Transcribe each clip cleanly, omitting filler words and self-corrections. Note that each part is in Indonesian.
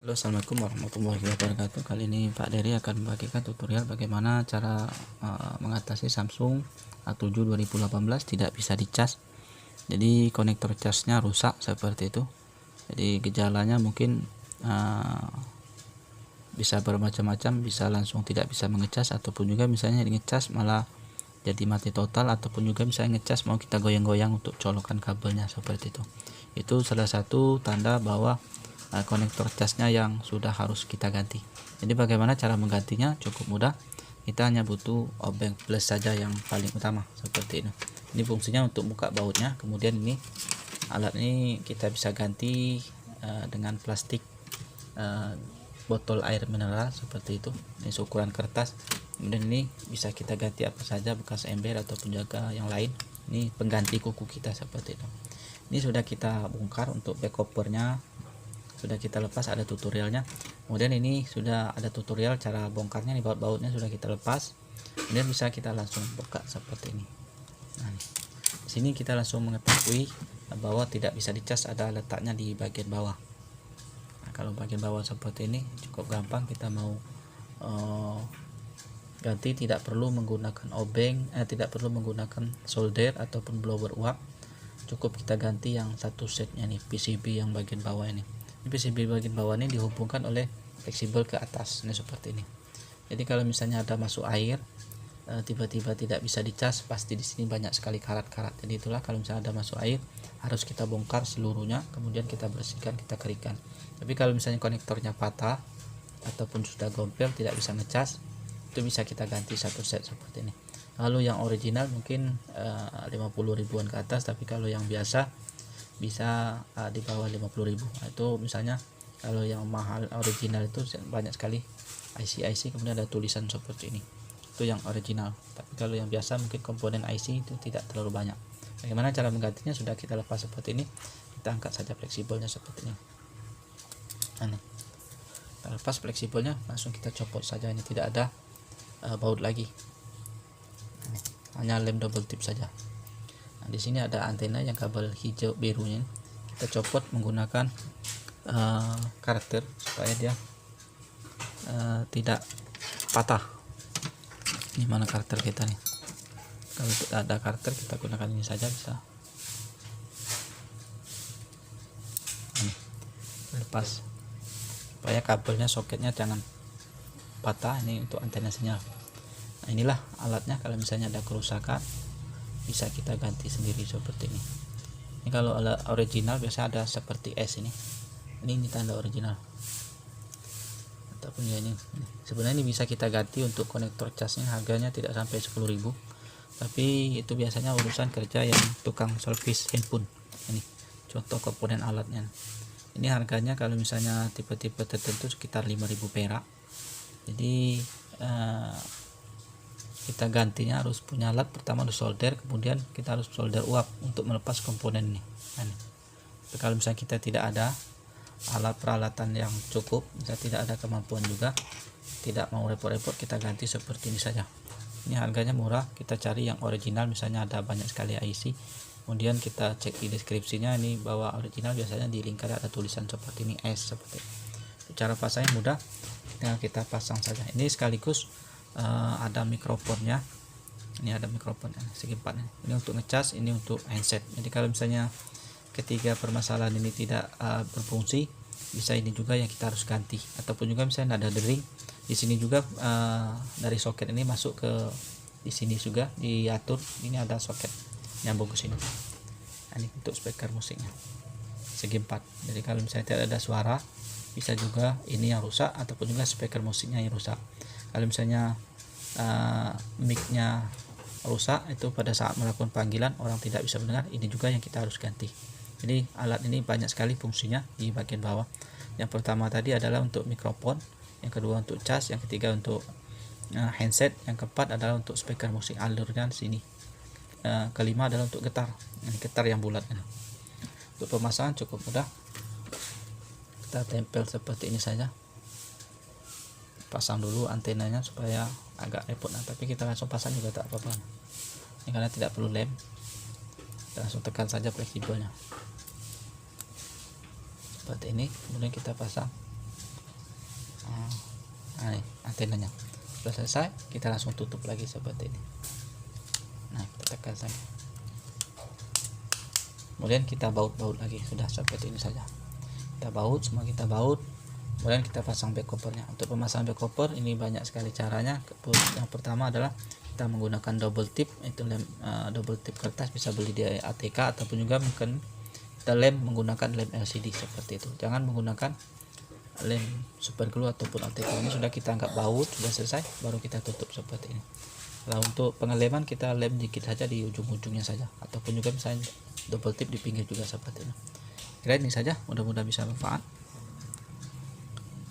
Halo, assalamualaikum warahmatullahi wabarakatuh. Kali ini Pak Dery akan membagikan tutorial bagaimana cara mengatasi Samsung A7 2018 tidak bisa dicas. Jadi konektor casnya rusak seperti itu. Jadi gejalanya mungkin bisa bermacam-macam, bisa langsung tidak bisa mengecas, ataupun juga misalnya ngecas malah jadi mati total, ataupun juga misalnya ngecas mau kita goyang-goyang untuk colokan kabelnya seperti itu. Itu salah satu tanda bahwa konektor casnya yang sudah harus kita ganti. Jadi bagaimana cara menggantinya? Cukup mudah, kita hanya butuh obeng plus saja yang paling utama seperti ini. Ini fungsinya untuk buka bautnya. Kemudian ini alat ini kita bisa ganti dengan plastik botol air mineral seperti itu. Ini ukuran kertas. Kemudian ini bisa kita ganti apa saja, bekas ember ataupun juga yang lain. Ini pengganti kuku kita seperti itu. Ini sudah kita bongkar untuk back covernya, sudah kita lepas, ada tutorialnya. Kemudian ini sudah ada tutorial cara bongkarnya, nih baut-bautnya sudah kita lepas. Kemudian bisa kita langsung buka seperti ini. Nah, di sini kita langsung mengetahui bahwa tidak bisa dicas, ada letaknya di bagian bawah. Nah, kalau bagian bawah seperti ini cukup gampang, kita mau ganti tidak perlu menggunakan obeng, tidak perlu menggunakan solder ataupun blower uap. Cukup kita ganti yang satu setnya nih, PCB yang bagian bawah ini. PCB bagian bawah ini dihubungkan oleh fleksibel ke atas, ini seperti ini. Jadi kalau misalnya ada masuk air tiba-tiba tidak bisa dicas, pasti di sini banyak sekali karat-karat. Jadi itulah kalau misalnya ada masuk air harus kita bongkar seluruhnya, kemudian kita bersihkan, kita keringkan. Tapi kalau misalnya konektornya patah ataupun sudah gompel tidak bisa ngecas, itu bisa kita ganti satu set seperti ini. Lalu yang original mungkin 50 ribuan ke atas, tapi kalau yang biasa bisa di bawah 50.000. Itu misalnya kalau yang mahal original itu banyak sekali IC kemudian ada tulisan seperti ini, itu yang original. Tapi kalau yang biasa mungkin komponen IC itu tidak terlalu banyak. Bagaimana cara menggantinya? Sudah kita lepas seperti ini, kita angkat saja fleksibelnya seperti ini. Nah, ini kita lepas fleksibelnya, langsung kita copot saja. Ini tidak ada baut lagi, ini hanya lem double tip saja. Di sini ada antena yang kabel hijau birunya, kita copot menggunakan karter supaya dia tidak patah. Ini mana karter kita nih? Kalau tidak ada karter kita gunakan ini saja bisa. Ini lepas supaya kabelnya, soketnya jangan patah. Ini untuk antena sinyal. Nah, inilah alatnya. Kalau misalnya ada kerusakan bisa kita ganti sendiri seperti ini. Ini kalau original biasa ada seperti S ini tanda original. Ataupun ya ini. Sebenarnya ini bisa kita ganti untuk konektor casnya, harganya tidak sampai 10.000. Tapi itu biasanya urusan kerja yang tukang servis handphone. Ini contoh komponen alatnya. Ini harganya kalau misalnya tipe-tipe tertentu sekitar 5.000 perak. Jadi kita gantinya harus punya alat. Pertama harus solder, kemudian kita harus solder uap untuk melepas komponen ini. Kalau misalnya kita tidak ada alat peralatan yang cukup, misalnya tidak ada kemampuan juga, tidak mau repot-repot, kita ganti seperti ini saja. Ini harganya murah, kita cari yang original. Misalnya ada banyak sekali IC, kemudian kita cek di deskripsinya. Ini bahwa original biasanya di lingkar ada tulisan seperti ini S seperti ini. Cara pasangnya mudah, tinggal kita pasang saja. Ini sekaligus ada mikrofonnya. Ini ada mikrofonnya segi 4. Ini untuk ngecas, ini untuk handset. Jadi kalau misalnya ketiga permasalahan ini tidak berfungsi, bisa ini juga yang kita harus ganti. Ataupun juga misalnya ada dering di sini juga, dari soket ini masuk ke di sini juga diatur. Ini ada soket nyambung ke sini. Nah, ini untuk speaker musiknya segi 4. Jadi kalau misalnya tidak ada suara, bisa juga ini yang rusak ataupun juga speaker musiknya yang rusak. Kalau misalnya mic-nya rusak, itu pada saat melakukan panggilan orang tidak bisa mendengar, ini juga yang kita harus ganti. Jadi alat ini banyak sekali fungsinya di bagian bawah. Yang pertama tadi adalah untuk mikrofon, yang kedua untuk cas, yang ketiga untuk handset, yang keempat adalah untuk speaker musik alurnya di sini, kelima adalah untuk getar. Ini getar yang bulat. Untuk pemasangan cukup mudah, kita tempel seperti ini saja. Pasang dulu antenanya supaya agak repot, tapi kita langsung pasang juga tak apa-apa. Ini karena tidak perlu lem, kita langsung tekan saja fleksibelnya seperti ini. Kemudian kita pasang Nah, ini antenanya sudah selesai, kita langsung tutup lagi seperti ini. Nah, kita tekan saja, kemudian kita baut lagi, sudah seperti ini saja. Kita baut, semua kita baut, kemudian kita pasang back covernya. Untuk pemasangan back cover ini banyak sekali caranya. Yang pertama adalah kita menggunakan double tip, itu lem double tip kertas, bisa beli di ATK, ataupun juga mungkin kita lem menggunakan lem LCD seperti itu. Jangan menggunakan lem super glue ataupun ATK. Ini sudah kita anggap baut, sudah selesai, baru kita tutup seperti ini. Nah, untuk pengeleman kita lem dikit saja di ujung-ujungnya saja, ataupun juga misalnya double tip di pinggir juga seperti ini. Kira ini saja, mudah-mudahan bisa bermanfaat.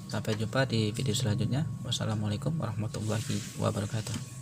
Sampai jumpa di video selanjutnya. Wassalamualaikum warahmatullahi wabarakatuh.